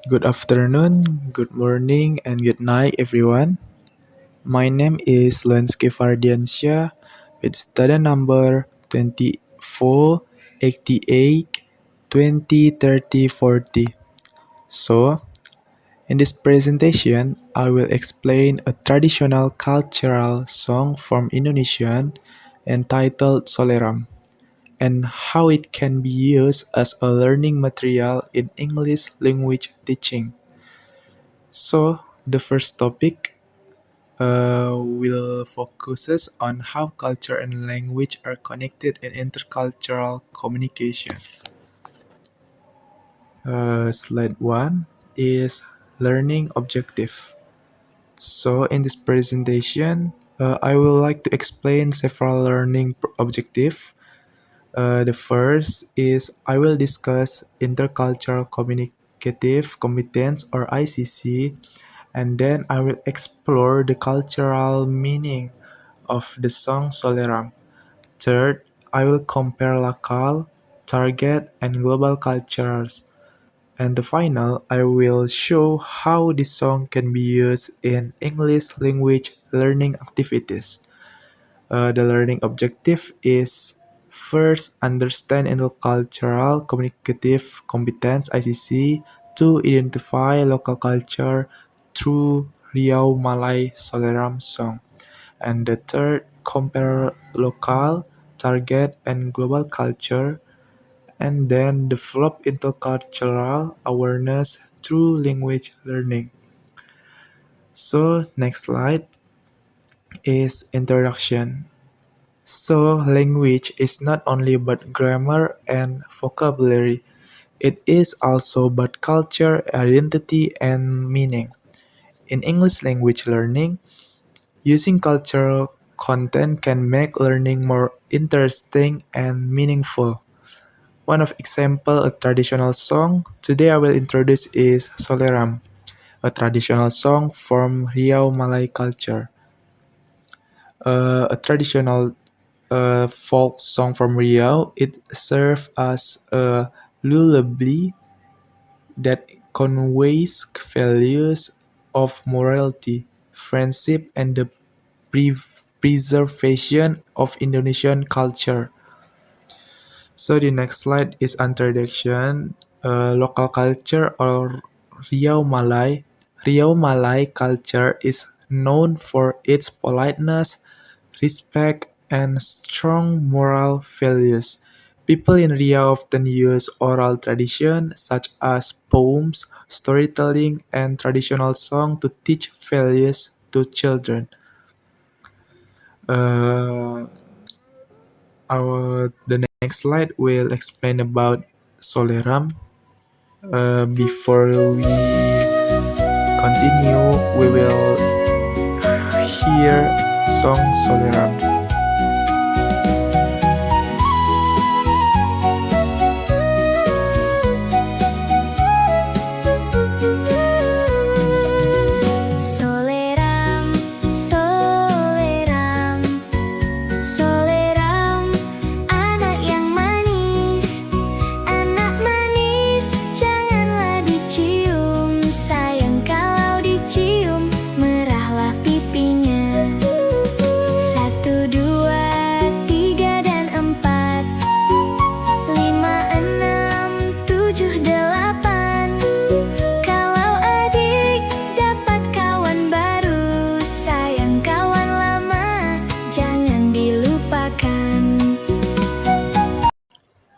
Good afternoon, good morning, and good night, everyone. My name is Lensky Fardiansyah with student number 2488203040. So, in this presentation, I will explain a traditional cultural song from Indonesian entitled Soleram and how it can be used as a learning material in English language teaching. So, the first topic will focuses on how culture and language are connected in intercultural communication. Slide 1 is learning objective. So in this presentation, I will like to explain several learning objective. The first is I will discuss intercultural communicative competence or ICC, and then I will explore the cultural meaning of the song Soleram. Third, I will compare local, target, and global cultures. And the final, I will show how this song can be used in English language learning activities. The learning objective is first understand intercultural communicative competence ICC to identify local culture through Riau Malay Soleram song. And the third, compare local, target, and global culture, and then develop intercultural awareness through language learning. So, next slide is introduction. So, language is not only about grammar and vocabulary, it is also about culture, identity, and meaning. In English language learning, using cultural content can make learning more interesting and meaningful. One of example a traditional song today I will introduce is Soleram, a traditional song from Riau Malay culture. A traditional folk song from Riau, it serves as a lullaby that conveys values of morality, friendship, and the preservation of Indonesian culture. So the next slide is introduction, local culture or Riau Malay. Riau Malay culture is known for its politeness, respect, and strong moral values. People in Riau often use oral tradition such as poems, storytelling, and traditional song to teach values to children. Uh, the next slide will explain about Soleram. Before we continue, we will hear song Soleram. Soleram, soleram, soleram, anak yang manis, janganlah dicium, sayang kalau dicium, merahlah pipinya. 1, 2, 3 dan 4, 5, 6, 7, 8. Kalau adik dapat kawan baru, sayang kawan lama, jangan dilupakan.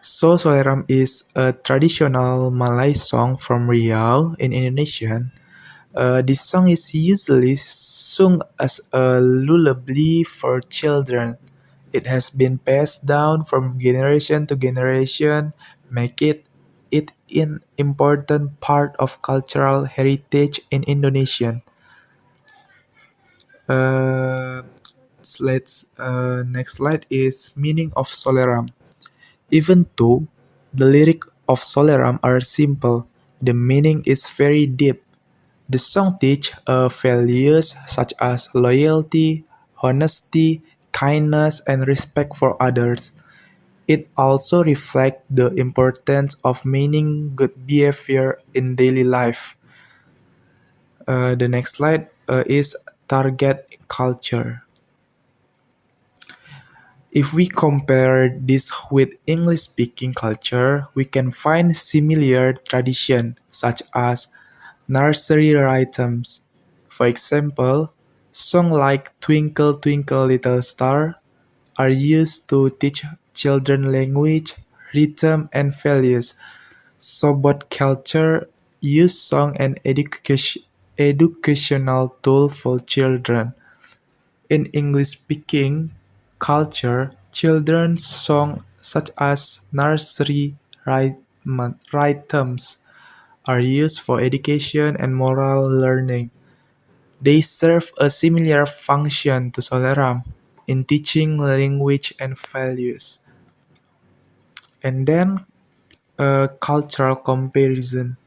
So Soleram is a traditional Malay song from Riau in Indonesia. This song is usually sung as a lullaby for children. It has been passed down from generation to generation, make it an important part of cultural heritage in Indonesia. Next slide is meaning of Soleram. Even though the lyrics of Soleram are simple, the meaning is very deep. The song teach values such as loyalty, honesty, kindness, and respect for others. It also reflects the importance of maintaining good behavior in daily life. The next slide is target culture. If we compare this with English-speaking culture, we can find similar tradition such as nursery rhythms. For example, songs like Twinkle Twinkle Little Star are used to teach children language, rhythm, and values. So both culture use song and educational tool for children. In English-speaking culture, children's songs such as nursery rhythms are used for education and moral learning. They serve a similar function to Soleram in teaching language and values. And then cultural comparison.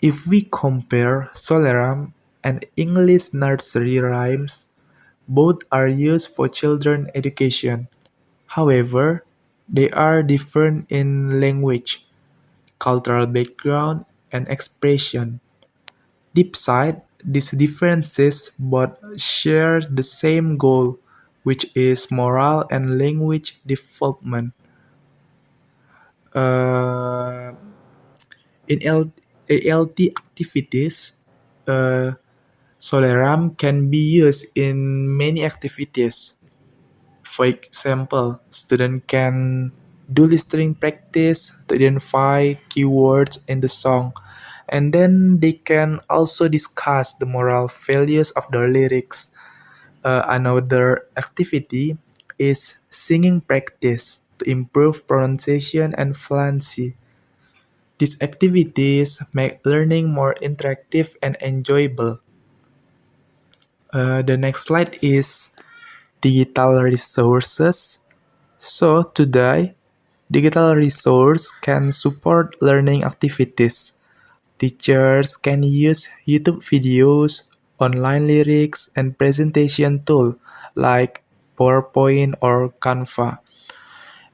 If we compare Soleram and English nursery rhymes, both are used for children education. However, they are different in language, cultural background, and expression. Deep side, these differences both share the same goal, which is moral and language development. Uh, in ALT activities, uh, Soleram can be used in many activities. For example, students can do listening practice to identify keywords in the song, and then they can also discuss the moral values of the lyrics. Another activity is singing practice to improve pronunciation and fluency. These activities make learning more interactive and enjoyable. The next slide is digital resources. So today, digital resource can support learning activities. Teachers can use YouTube videos, online lyrics, and presentation tools like PowerPoint or Canva.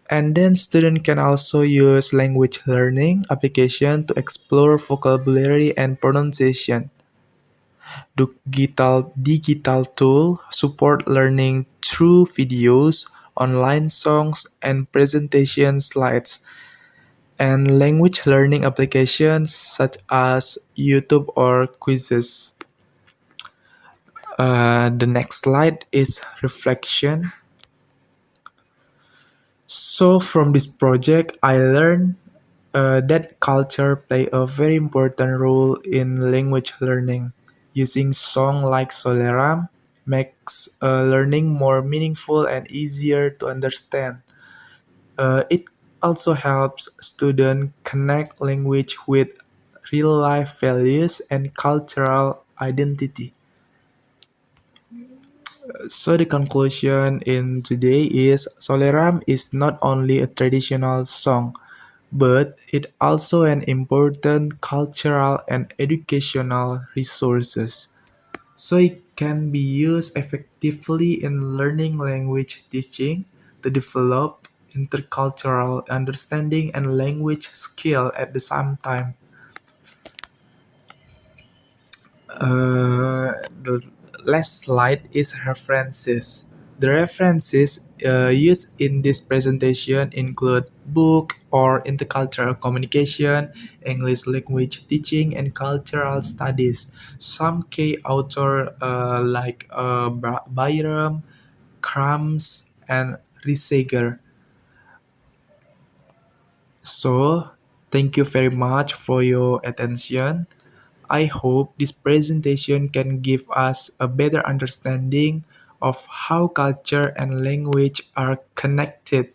And then students can also use language learning application to explore vocabulary and pronunciation. Digital tool support learning through videos, online songs, and presentation slides, and language learning applications such as YouTube or quizzes. The next slide is reflection. So from this project, I learned that culture play a very important role in language learning. Using song like Soleram makes learning more meaningful and easier to understand. It also helps students connect language with real life values and cultural identity. So the conclusion in today is Soleram is not only a traditional song, but it also an important cultural and educational resources. So it can be used effectively in learning language teaching to develop intercultural understanding and language skill at the same time. The last slide is references. The references used in this presentation include book or intercultural communication, English language teaching, and cultural studies. Some key author like Byram, Krams, and Riseger. So, thank you very much for your attention. I hope this presentation can give us a better understanding of how culture and language are connected